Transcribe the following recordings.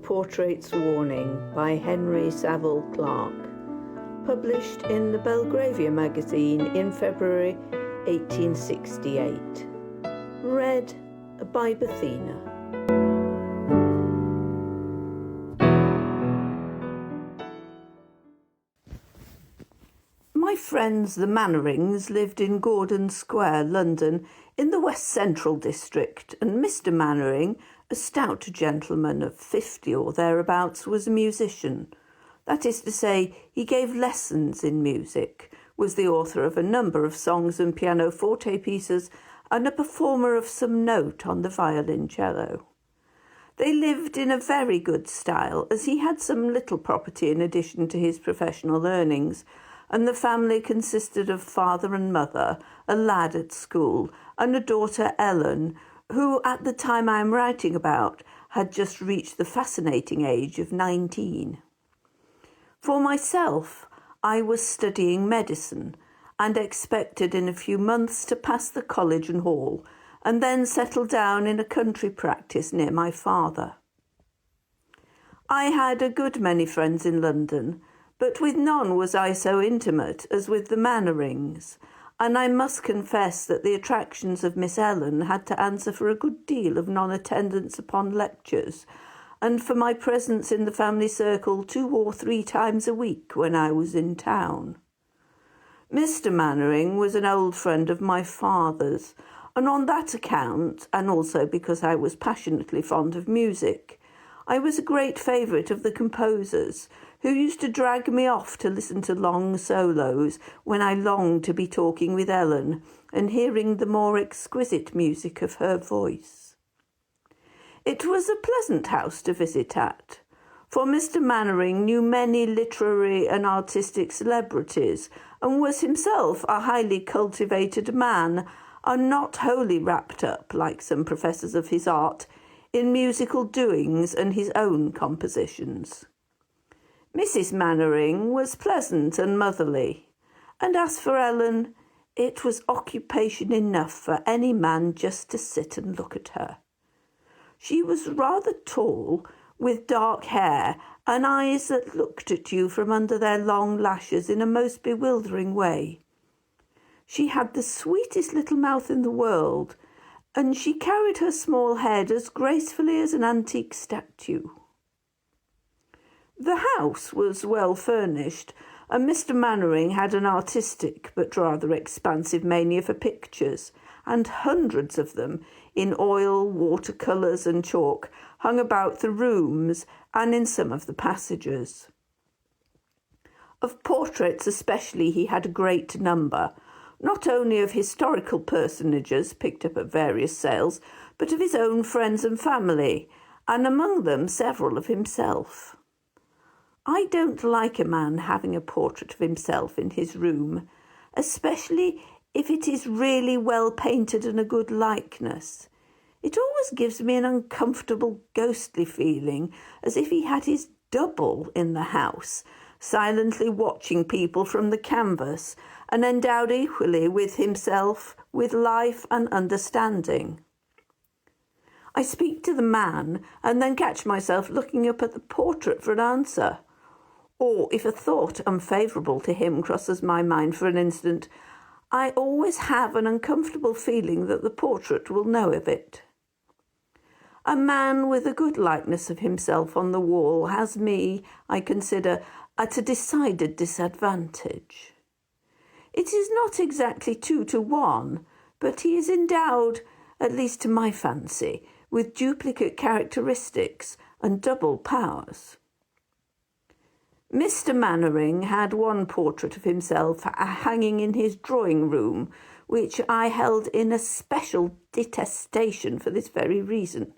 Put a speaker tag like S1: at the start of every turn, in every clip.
S1: Portrait's Warning by Henry Savile-Clarke, published in the Belgravia magazine in February 1868. Read by Bethina. My friends the Mannerings lived in Gordon Square, London, in the West Central district, and Mr. Mannering, a stout gentleman of 50 or thereabouts, was a musician. That is to say, he gave lessons in music, was the author of a number of songs and pianoforte pieces, and a performer of some note on the violoncello. They lived in a very good style, as he had some little property in addition to his professional earnings, and the family consisted of father and mother, a lad at school, and a daughter, Ellen, who, at the time I am writing about, had just reached the fascinating age of 19. For myself, I was studying medicine, and expected in a few months to pass the college and hall, and then settle down in a country practice near my father. I had a good many friends in London, but with none was I so intimate as with the Mannerings, and I must confess that the attractions of Miss Ellen had to answer for a good deal of non-attendance upon lectures, and for my presence in the family circle 2 or 3 times a week when I was in town. Mr. Mannering was an old friend of my father's, and on that account, and also because I was passionately fond of music, I was a great favourite of the composers, who used to drag me off to listen to long solos when I longed to be talking with Ellen and hearing the more exquisite music of her voice. It was a pleasant house to visit at, for Mr. Mannering knew many literary and artistic celebrities and was himself a highly cultivated man, and not wholly wrapped up, like some professors of his art, in musical doings and his own compositions. Mrs. Mannering was pleasant and motherly, and as for Ellen, it was occupation enough for any man just to sit and look at her. She was rather tall, with dark hair and eyes that looked at you from under their long lashes in a most bewildering way. She had the sweetest little mouth in the world, and she carried her small head as gracefully as an antique statue. The house was well furnished, and Mr. Mannering had an artistic but rather expansive mania for pictures, and hundreds of them, in oil, watercolours and chalk, hung about the rooms and in some of the passages. Of portraits especially he had a great number, not only of historical personages picked up at various sales, but of his own friends and family, and among them several of himself. I don't like a man having a portrait of himself in his room, especially if it is really well painted and a good likeness. It always gives me an uncomfortable, ghostly feeling, as if he had his double in the house, silently watching people from the canvas, and endowed equally with himself with life and understanding. I speak to the man, and then catch myself looking up at the portrait for an answer. Or, if a thought unfavourable to him crosses my mind for an instant, I always have an uncomfortable feeling that the portrait will know of it. A man with a good likeness of himself on the wall has me, I consider, at a decided disadvantage. It is not exactly 2 to 1, but he is endowed, at least to my fancy, with duplicate characteristics and double powers. Mr. Mannering had one portrait of himself hanging in his drawing-room, which I held in a special detestation for this very reason.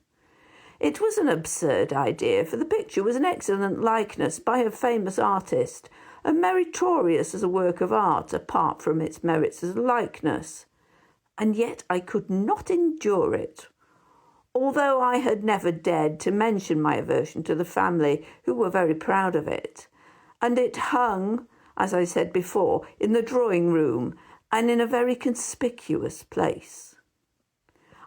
S1: It was an absurd idea, for the picture was an excellent likeness by a famous artist, and meritorious as a work of art apart from its merits as a likeness. And yet I could not endure it, although I had never dared to mention my aversion to the family, who were very proud of it. And it hung, as I said before, in the drawing-room and in a very conspicuous place.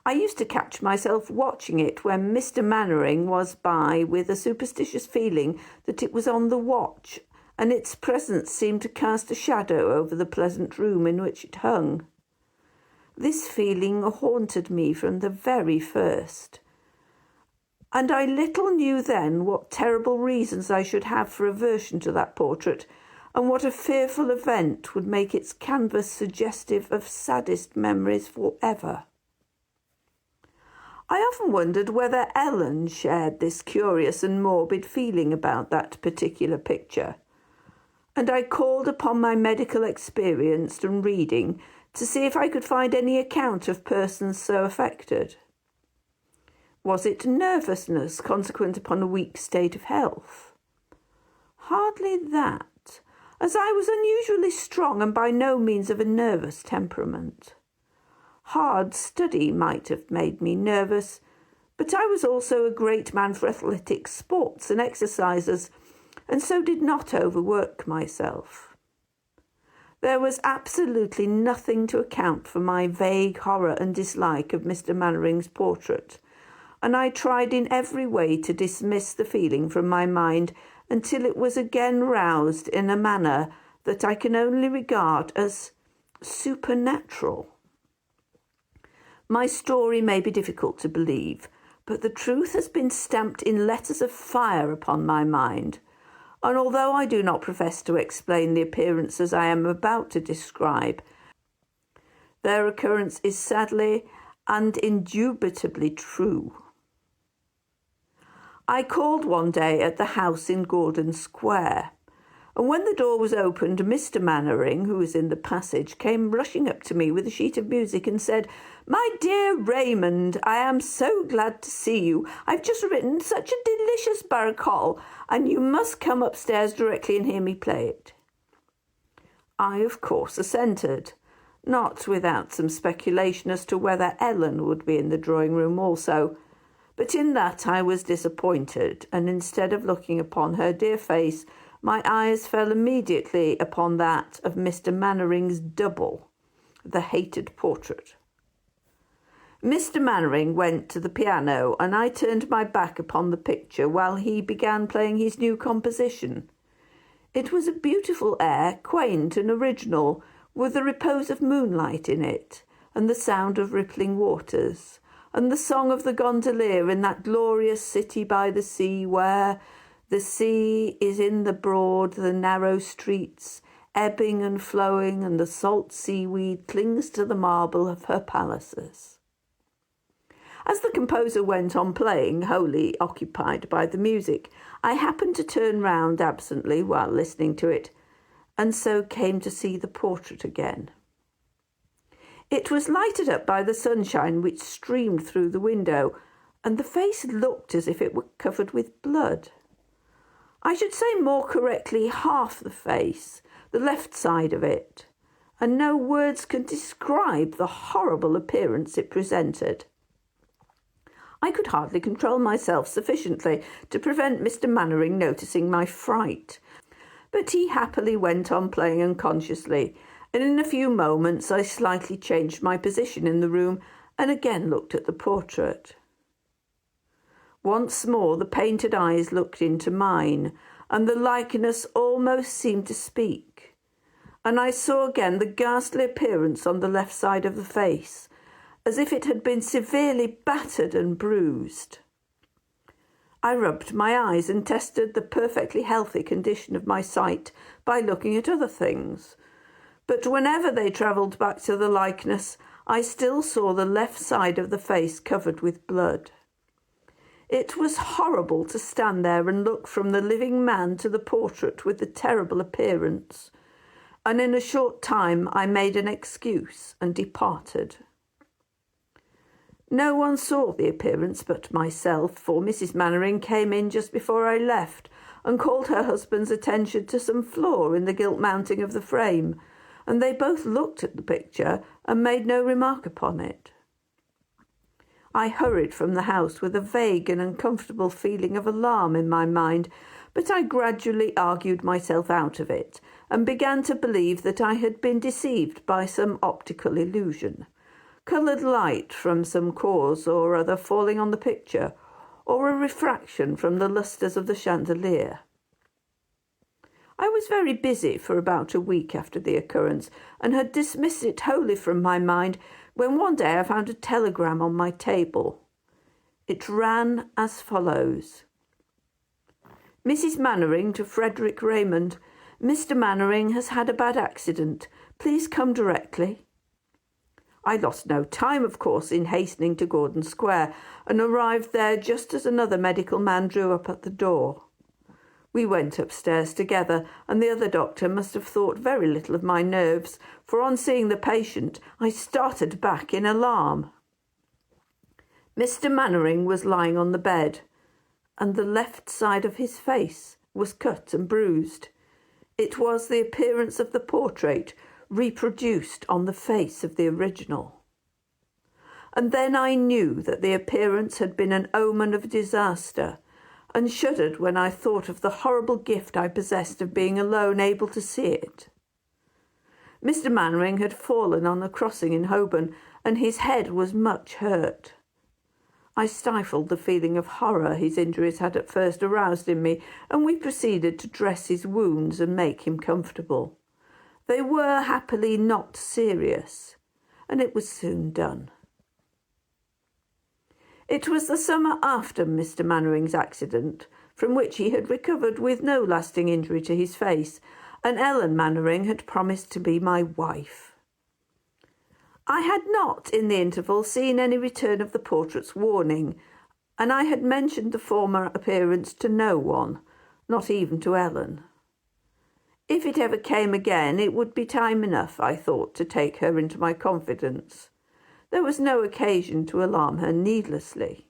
S1: I used to catch myself watching it when Mr. Mannering was by with a superstitious feeling that it was on the watch, and its presence seemed to cast a shadow over the pleasant room in which it hung. This feeling haunted me from the very first, and I little knew then what terrible reasons I should have for aversion to that portrait, and what a fearful event would make its canvas suggestive of saddest memories for ever. I often wondered whether Ellen shared this curious and morbid feeling about that particular picture, and I called upon my medical experience and reading to see if I could find any account of persons so affected. Was it nervousness consequent upon a weak state of health? Hardly that, as I was unusually strong and by no means of a nervous temperament. Hard study might have made me nervous, but I was also a great man for athletic sports and exercises, and so did not overwork myself. There was absolutely nothing to account for my vague horror and dislike of Mr. Mannering's portrait, and I tried in every way to dismiss the feeling from my mind until it was again roused in a manner that I can only regard as supernatural. My story may be difficult to believe, but the truth has been stamped in letters of fire upon my mind, and although I do not profess to explain the appearances I am about to describe, their occurrence is sadly and indubitably true. I called one day at the house in Gordon Square, and when the door was opened, Mr. Mannering, who was in the passage, came rushing up to me with a sheet of music and said, "My dear Raymond, I am so glad to see you. I've just written such a delicious barcarolle, and you must come upstairs directly and hear me play it." I, of course, assented, not without some speculation as to whether Ellen would be in the drawing-room also, but in that I was disappointed, and instead of looking upon her dear face, my eyes fell immediately upon that of Mr. Mannering's double, the hated portrait. Mr. Mannering went to the piano, and I turned my back upon the picture while he began playing his new composition. It was a beautiful air, quaint and original, with the repose of moonlight in it, and the sound of rippling waters, and the song of the gondolier in that glorious city by the sea where the sea is in the broad, the narrow streets, ebbing and flowing, and the salt seaweed clings to the marble of her palaces. As the composer went on playing, wholly occupied by the music, I happened to turn round absently while listening to it, and so came to see the portrait again. It was lighted up by the sunshine which streamed through the window, and the face looked as if it were covered with blood. I should say more correctly half the face, the left side of it, and no words can describe the horrible appearance it presented. I could hardly control myself sufficiently to prevent Mr. Mannering noticing my fright, but he happily went on playing unconsciously, and in a few moments I slightly changed my position in the room and again looked at the portrait. Once more the painted eyes looked into mine, and the likeness almost seemed to speak, and I saw again the ghastly appearance on the left side of the face, as if it had been severely battered and bruised. I rubbed my eyes and tested the perfectly healthy condition of my sight by looking at other things, but whenever they travelled back to the likeness, I still saw the left side of the face covered with blood. It was horrible to stand there and look from the living man to the portrait with the terrible appearance, and in a short time I made an excuse and departed. No one saw the appearance but myself, for Mrs. Mannering came in just before I left and called her husband's attention to some flaw in the gilt mounting of the frame, and they both looked at the picture and made no remark upon it. I hurried from the house with a vague and uncomfortable feeling of alarm in my mind, but I gradually argued myself out of it and began to believe that I had been deceived by some optical illusion. coloured light from some cause or other falling on the picture, or a refraction from the lustres of the chandelier. I was very busy for about a week after the occurrence, and had dismissed it wholly from my mind, when one day I found a telegram on my table. It ran as follows: Mrs. Mannering to Frederick Raymond. Mr. Mannering has had a bad accident. Please come directly. I lost no time, of course, in hastening to Gordon Square, and arrived there just as another medical man drew up at the door. We went upstairs together, and the other doctor must have thought very little of my nerves, for on seeing the patient I started back in alarm. Mr. Mannering was lying on the bed, and the left side of his face was cut and bruised. It was the appearance of the portrait reproduced on the face of the original. And then I knew that the appearance had been an omen of disaster, and shuddered when I thought of the horrible gift I possessed of being alone able to see it. Mr. Mannering had fallen on the crossing in Holborn, and his head was much hurt. I stifled the feeling of horror his injuries had at first aroused in me, and we proceeded to dress his wounds and make him comfortable. They were happily not serious, and it was soon done. It was the summer after Mr. Mannering's accident, from which he had recovered with no lasting injury to his face, and Ellen Mannering had promised to be my wife. I had not, in the interval, seen any return of the portrait's warning, and I had mentioned the former appearance to no one, not even to Ellen. If it ever came again, it would be time enough, I thought, to take her into my confidence. There was no occasion to alarm her needlessly.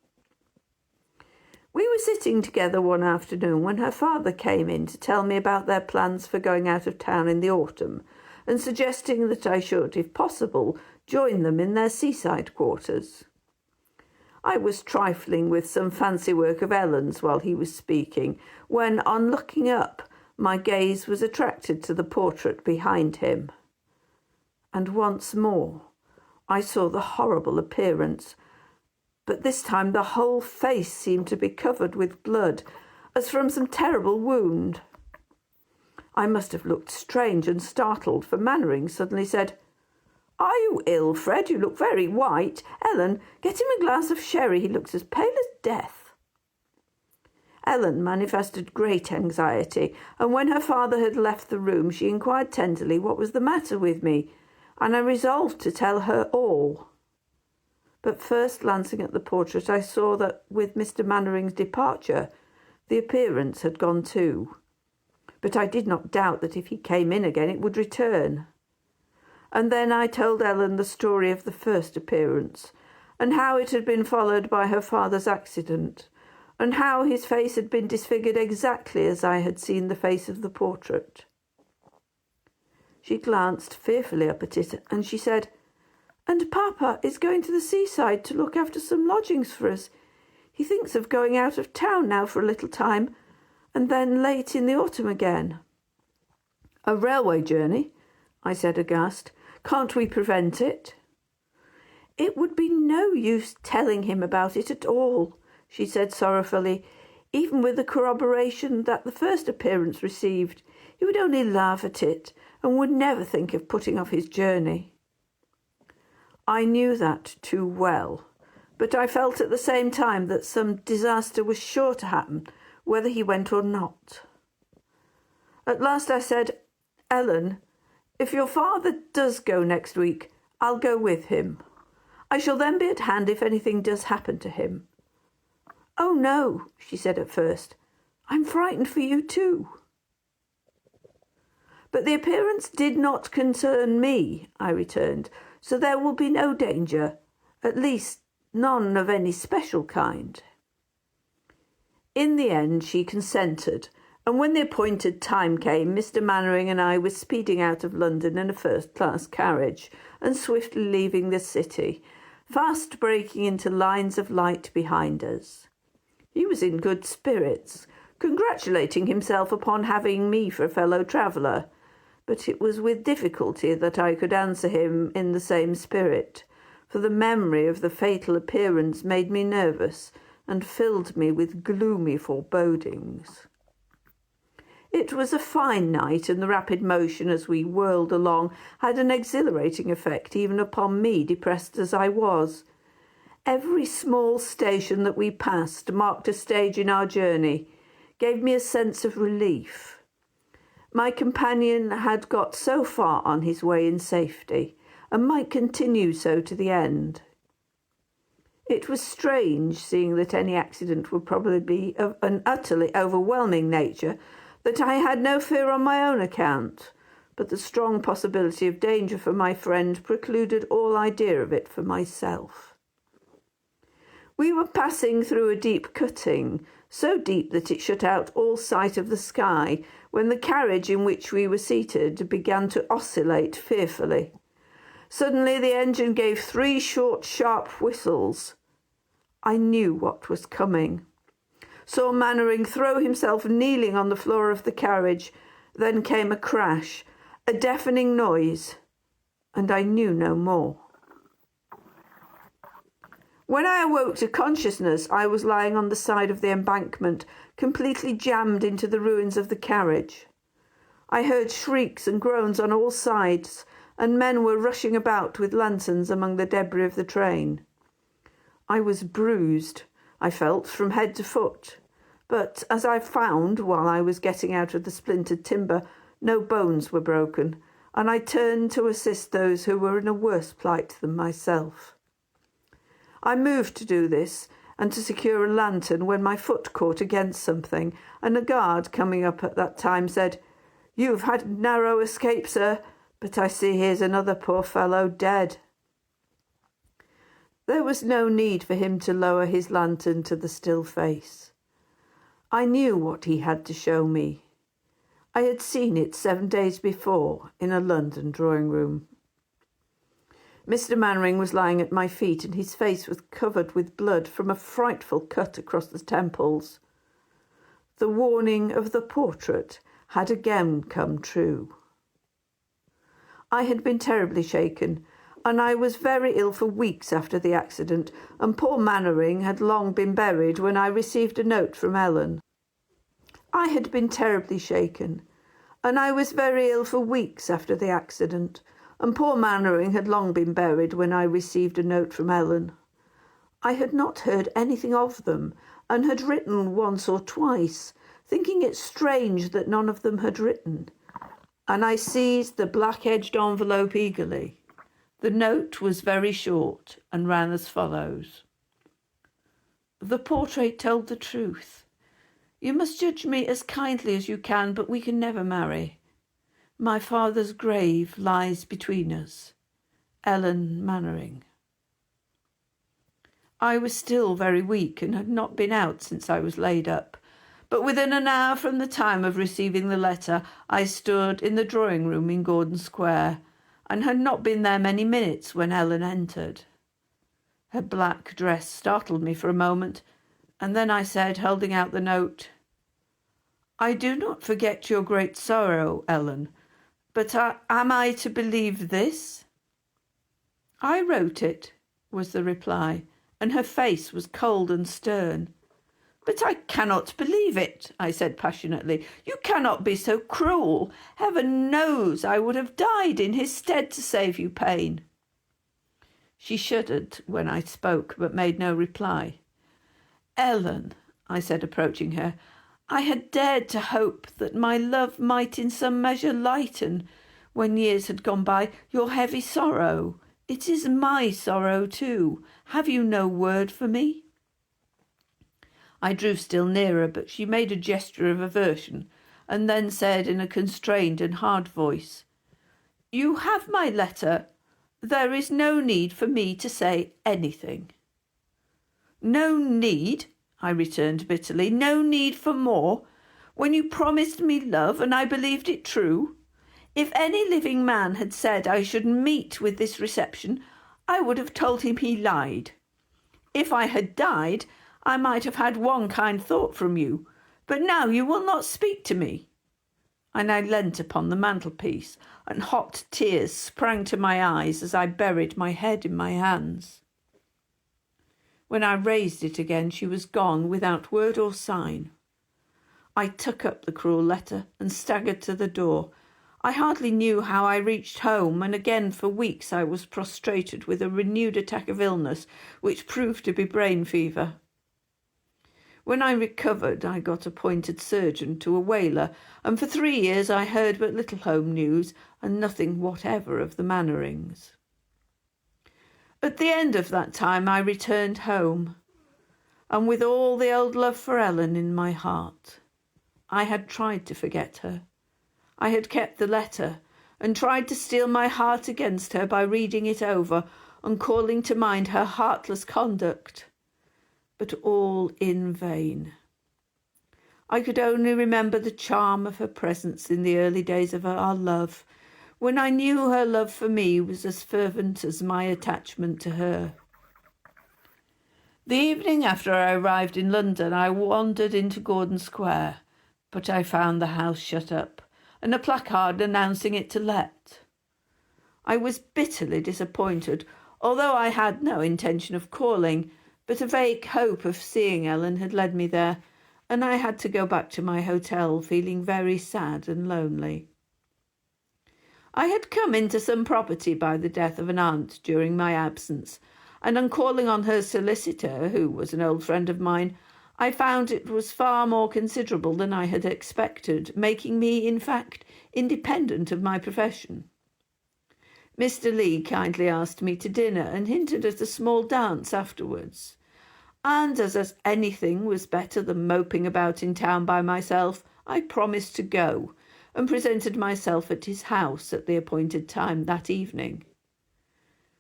S1: We were sitting together one afternoon when her father came in to tell me about their plans for going out of town in the autumn, and suggesting that I should, if possible, join them in their seaside quarters. I was trifling with some fancy work of Ellen's while he was speaking, when, on looking up, my gaze was attracted to the portrait behind him. And once more I saw the horrible appearance, but this time the whole face seemed to be covered with blood, as from some terrible wound. I must have looked strange and startled, for Mannering suddenly said, "Are you ill, Fred? You look very white. Ellen, get him a glass of sherry. He looks as pale as death." Ellen manifested great anxiety, and when her father had left the room, she inquired tenderly what was the matter with me, and I resolved to tell her all. But first glancing at the portrait, I saw that with Mr. Mannering's departure, the appearance had gone too. But I did not doubt that if he came in again, it would return. And then I told Ellen the story of the first appearance, and how it had been followed by her father's accident, and how his face had been disfigured exactly as I had seen the face of the portrait. She glanced fearfully up at it, and she said, "And Papa is going to the seaside to look after some lodgings for us. He thinks of going out of town now for a little time, and then late in the autumn again." "A railway journey?" I said aghast. "Can't we prevent it?" "It would be no use telling him about it at all," she said sorrowfully. "Even with the corroboration that the first appearance received, he would only laugh at it, and would never think of putting off his journey." I knew that too well, but I felt at the same time that some disaster was sure to happen, whether he went or not. At last I said, "Ellen, if your father does go next week, I'll go with him. I shall then be at hand if anything does happen to him." "Oh, no," she said at first. "I'm frightened for you too." "But the appearance did not concern me," I returned, "so there will be no danger, at least none of any special kind." In the end she consented, and when the appointed time came, Mr. Mannering and I were speeding out of London in a first-class carriage, and swiftly leaving the city, fast breaking into lines of light behind us. He was in good spirits, congratulating himself upon having me for a fellow-traveller, but it was with difficulty that I could answer him in the same spirit, for the memory of the fatal appearance made me nervous and filled me with gloomy forebodings. It was a fine night, and the rapid motion as we whirled along had an exhilarating effect even upon me, depressed as I was. Every small station that we passed marked a stage in our journey, gave me a sense of relief. My companion had got so far on his way in safety, and might continue so to the end. It was strange, seeing that any accident would probably be of an utterly overwhelming nature, that I had no fear on my own account, but the strong possibility of danger for my friend precluded all idea of it for myself. We were passing through a deep cutting, so deep that it shut out all sight of the sky, when the carriage in which we were seated began to oscillate fearfully. Suddenly the engine gave 3 short, sharp whistles. I knew what was coming. Saw Mannering throw himself kneeling on the floor of the carriage. Then came a crash, a deafening noise, and I knew no more. When I awoke to consciousness, I was lying on the side of the embankment, completely jammed into the ruins of the carriage. I heard shrieks and groans on all sides, and men were rushing about with lanterns among the debris of the train. I was bruised, I felt, from head to foot, but, as I found while I was getting out of the splintered timber, no bones were broken, and I turned to assist those who were in a worse plight than myself. I moved to do this and to secure a lantern when my foot caught against something, and a guard coming up at that time said, "You've had a narrow escape, sir, but I see here's another poor fellow dead." There was no need for him to lower his lantern to the still face. I knew what he had to show me. I had seen it 7 days before in a London drawing-room. Mr. Mannering was lying at my feet, and his face was covered with blood from a frightful cut across the temples. The warning of the portrait had again come true. I had been terribly shaken, and I was very ill for weeks after the accident, and poor Mannering had long been buried when I received a note from Ellen. I had been terribly shaken, and I was very ill for weeks after the accident, and poor Mannering had long been buried when I received a note from Ellen. I had not heard anything of them, and had written once or twice, thinking it strange that none of them had written, and I seized the black-edged envelope eagerly. The note was very short and ran as follows. "The portrait told the truth. You must judge me as kindly as you can, but we can never marry. My father's grave lies between us. Ellen Mannering." I was still very weak and had not been out since I was laid up, but within an hour from the time of receiving the letter I stood in the drawing-room in Gordon Square, and had not been there many minutes when Ellen entered. Her black dress startled me for a moment, and then I said, holding out the note, "I do not forget your great sorrow, Ellen, but am I to believe this?" "I wrote it," was the reply, and her face was cold and stern. "But I cannot believe it," I said passionately. "You cannot be so cruel. Heaven knows I would have died in his stead to save you pain." She shuddered when I spoke, but made no reply. "Ellen," I said, approaching her, "I had dared to hope that my love might in some measure lighten, when years had gone by, your heavy sorrow. It is my sorrow too. Have you no word for me?" I drew still nearer, but she made a gesture of aversion, and then said in a constrained and hard voice, "You have my letter. There is no need for me to say anything." "No need?" I returned bitterly. "No need for more? When you promised me love, and I believed it true? If any living man had said I should meet with this reception, I would have told him he lied. If I had died, I might have had one kind thought from you, but now you will not speak to me." and I leant upon the mantelpiece, and hot tears sprang to my eyes as I buried my head in my hands. When I raised it again, she was gone without word or sign. I took up the cruel letter and staggered to the door. I hardly knew how I reached home, and again for weeks I was prostrated with a renewed attack of illness, which proved to be brain fever. When I recovered, I got appointed surgeon to a whaler, and for 3 years I heard but little home news and nothing whatever of the Mannerings. At the end of that time I returned home, and with all the old love for Ellen in my heart. I had tried to forget her. I had kept the letter, and tried to steel my heart against her by reading it over and calling to mind her heartless conduct. But all in vain. I could only remember the charm of her presence in the early days of our love, when I knew her love for me was as fervent as my attachment to her. The evening after I arrived in London, I wandered into Gordon Square, but I found the house shut up, and a placard announcing it to let. I was bitterly disappointed, although I had no intention of calling, but a vague hope of seeing Ellen had led me there, and I had to go back to my hotel feeling very sad and lonely. I had come into some property by the death of an aunt during my absence, and on calling on her solicitor, who was an old friend of mine, I found it was far more considerable than I had expected, making me, in fact, independent of my profession. Mr. Lee kindly asked me to dinner and hinted at a small dance afterwards. And as anything was better than moping about in town by myself, I promised to go, and presented myself at his house at the appointed time that evening.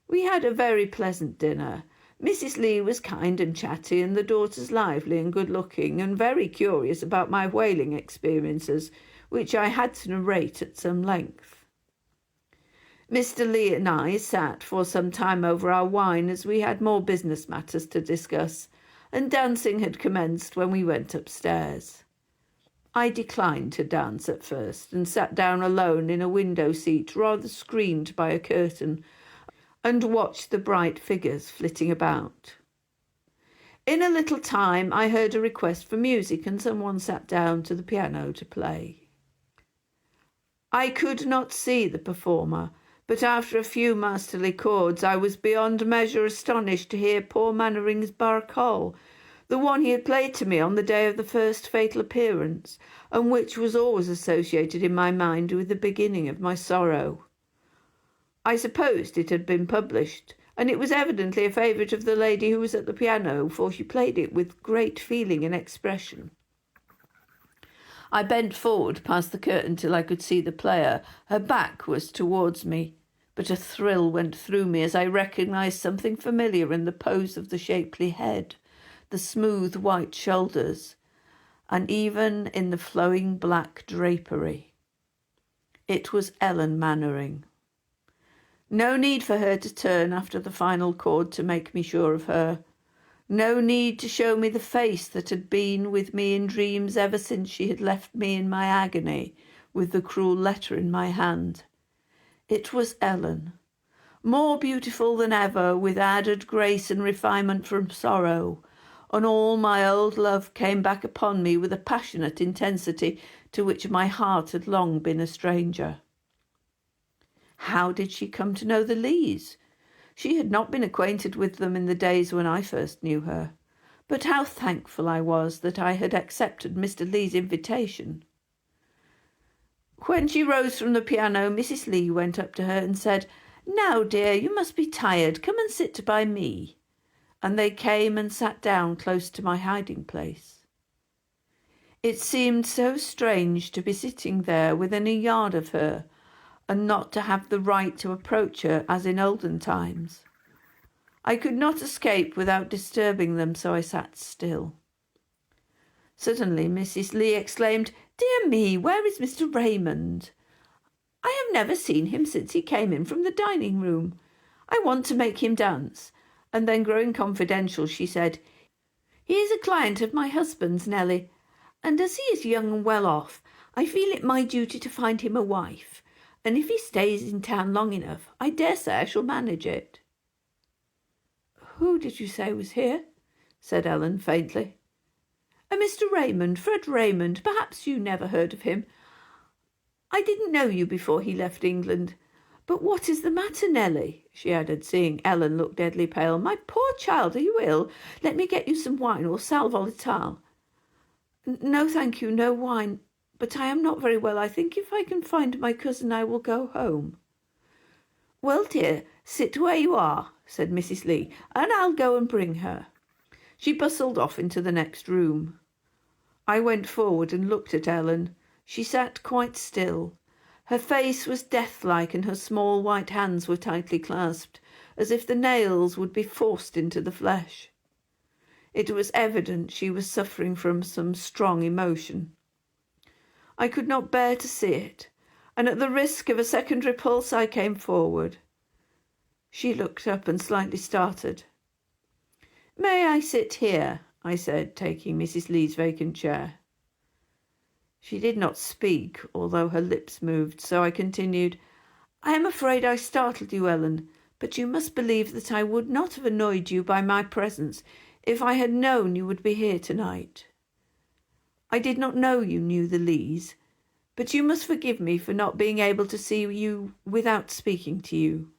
S1: We had a very pleasant dinner. Mrs. Lee was kind and chatty, and the daughters lively and good-looking, and very curious about my whaling experiences, which I had to narrate at some length. Mr. Lee and I sat for some time over our wine, as we had more business matters to discuss, and dancing had commenced when we went upstairs. I declined to dance at first, and sat down alone in a window seat rather screened by a curtain, and watched the bright figures flitting about. In a little time I heard a request for music, and someone sat down to the piano to play. I could not see the performer, but after a few masterly chords I was beyond measure astonished to hear poor Mannering's barcarolle, the one he had played to me on the day of the first fatal appearance, and which was always associated in my mind with the beginning of my sorrow. I supposed it had been published, and it was evidently a favourite of the lady who was at the piano, for she played it with great feeling and expression. I bent forward past the curtain till I could see the player. Her back was towards me, but a thrill went through me as I recognised something familiar in the pose of the shapely head, the smooth white shoulders, and even in the flowing black drapery. It was Ellen Mannering. No need for her to turn after the final chord to make me sure of her. No need to show me the face that had been with me in dreams ever since she had left me in my agony with the cruel letter in my hand. It was Ellen, more beautiful than ever, with added grace and refinement from sorrow, and all my old love came back upon me with a passionate intensity to which my heart had long been a stranger. How did she come to know the Lees? She had not been acquainted with them in the days when I first knew her, but how thankful I was that I had accepted Mr. Lee's invitation. When she rose from the piano, Mrs. Lee went up to her and said, "Now, dear, you must be tired. Come and sit by me." And they came and sat down close to my hiding-place. It seemed so strange to be sitting there within a yard of her, and not to have the right to approach her as in olden times. I could not escape without disturbing them, so I sat still. Suddenly Mrs. Lee exclaimed, "Dear me, where is Mr. Raymond? I have never seen him since he came in from the dining room. I want to make him dance." And then, growing confidential, she said, "He is a client of my husband's, Nellie, and as he is young and well off, I feel it my duty to find him a wife, and if he stays in town long enough, I dare say I shall manage it." "Who did you say was here?" said Ellen faintly. "A Mr. Raymond, Fred Raymond. Perhaps you never heard of him. I didn't know you before he left England. But what is the matter, Nelly?" she added, seeing Ellen look deadly pale. "My poor child, are you ill? Let me get you some wine or sal volatile." "No, thank you, no wine. But I am not very well. I think if I can find my cousin I will go home." "Well, dear, sit where you are," said Mrs. Lee, "and I'll go and bring her." She bustled off into the next room. I went forward and looked at Ellen. She sat quite still. Her face was death-like and her small white hands were tightly clasped, as if the nails would be forced into the flesh. It was evident she was suffering from some strong emotion. I could not bear to see it, and at the risk of a second repulse I came forward. She looked up and slightly started. "May I sit here?" I said, taking Mrs. Lee's vacant chair. She did not speak, although her lips moved, so I continued, "I am afraid I startled you, Ellen, but you must believe that I would not have annoyed you by my presence if I had known you would be here tonight. I did not know you knew the Lees, but you must forgive me for not being able to see you without speaking to you."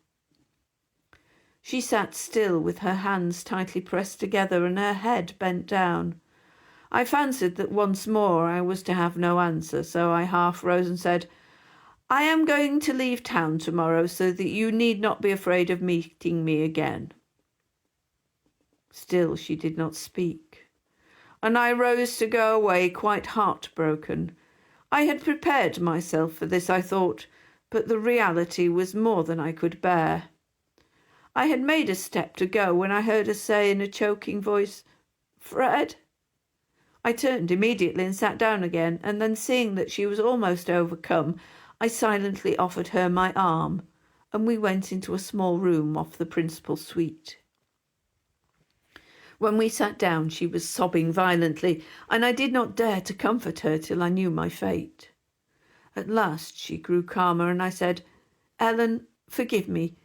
S1: She sat still with her hands tightly pressed together and her head bent down. I fancied that once more I was to have no answer, so I half rose and said, "I am going to leave town tomorrow so that you need not be afraid of meeting me again." Still she did not speak, and I rose to go away quite heartbroken. I had prepared myself for this, I thought, but the reality was more than I could bear. I had made a step to go when I heard her say in a choking voice, "Fred." I turned immediately and sat down again, and then seeing that she was almost overcome, I silently offered her my arm, and we went into a small room off the principal suite. When we sat down she was sobbing violently, and I did not dare to comfort her till I knew my fate. At last she grew calmer, and I said, "Ellen, forgive me,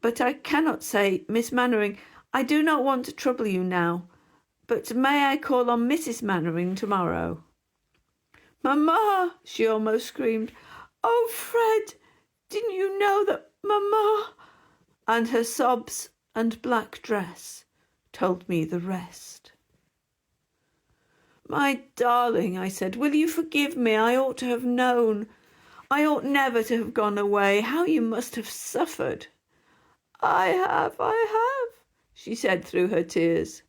S1: but I cannot say, Miss Mannering, I do not want to trouble you now, but may I call on Mrs. Mannering tomorrow?" "Mamma!" she almost screamed. "Oh, Fred, didn't you know that Mamma—" And her sobs and black dress told me the rest. "My darling," I said, "will you forgive me? I ought to have known. I ought never to have gone away. How you must have suffered." I have," she said through her tears.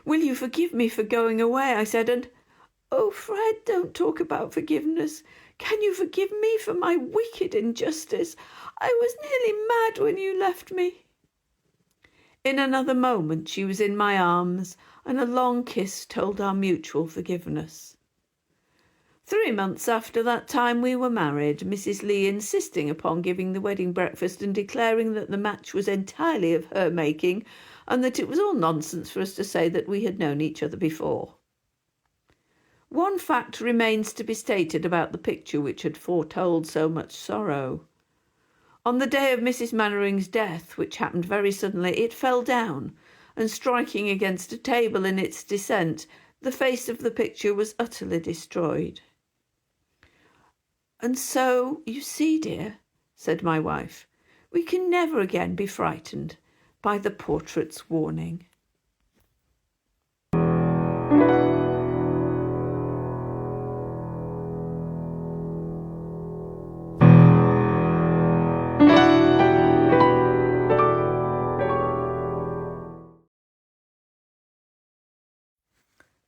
S1: "Will you forgive me for going away?" I said, and, "Oh, Fred, don't talk about forgiveness. Can you forgive me for my wicked injustice? I was nearly mad when you left me." In another moment she was in my arms, and a long kiss told our mutual forgiveness. 3 months after that time we were married, Mrs. Lee insisting upon giving the wedding breakfast and declaring that the match was entirely of her making, and that it was all nonsense for us to say that we had known each other before. One fact remains to be stated about the picture which had foretold so much sorrow. On the day of Mrs. Mannering's death, which happened very suddenly, it fell down, and striking against a table in its descent, the face of the picture was utterly destroyed. "And so, you see, dear," said my wife, "we can never again be frightened by the portrait's warning."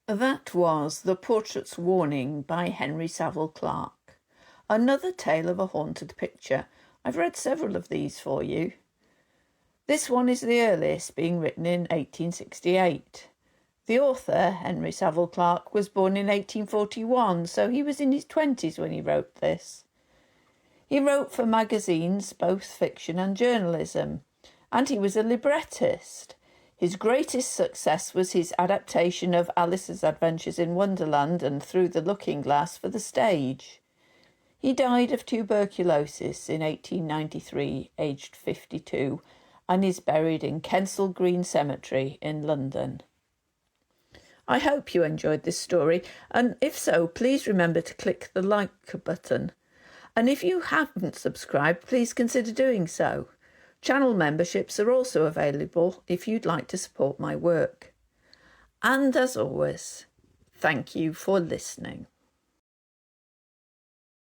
S1: That was The Portrait's Warning by Henry Savile-Clarke. Another tale of a haunted picture. I've read several of these for you. This one is the earliest, being written in 1868. The author, Henry Savile-Clarke, was born in 1841, so he was in his 20s when he wrote this. He wrote for magazines, both fiction and journalism, and he was a librettist. His greatest success was his adaptation of Alice's Adventures in Wonderland and Through the Looking Glass for the stage. He died of tuberculosis in 1893, aged 52, and is buried in Kensal Green Cemetery in London. I hope you enjoyed this story, and if so, please remember to click the like button. And if you haven't subscribed, please consider doing so. Channel memberships are also available if you'd like to support my work. And as always, thank you for listening.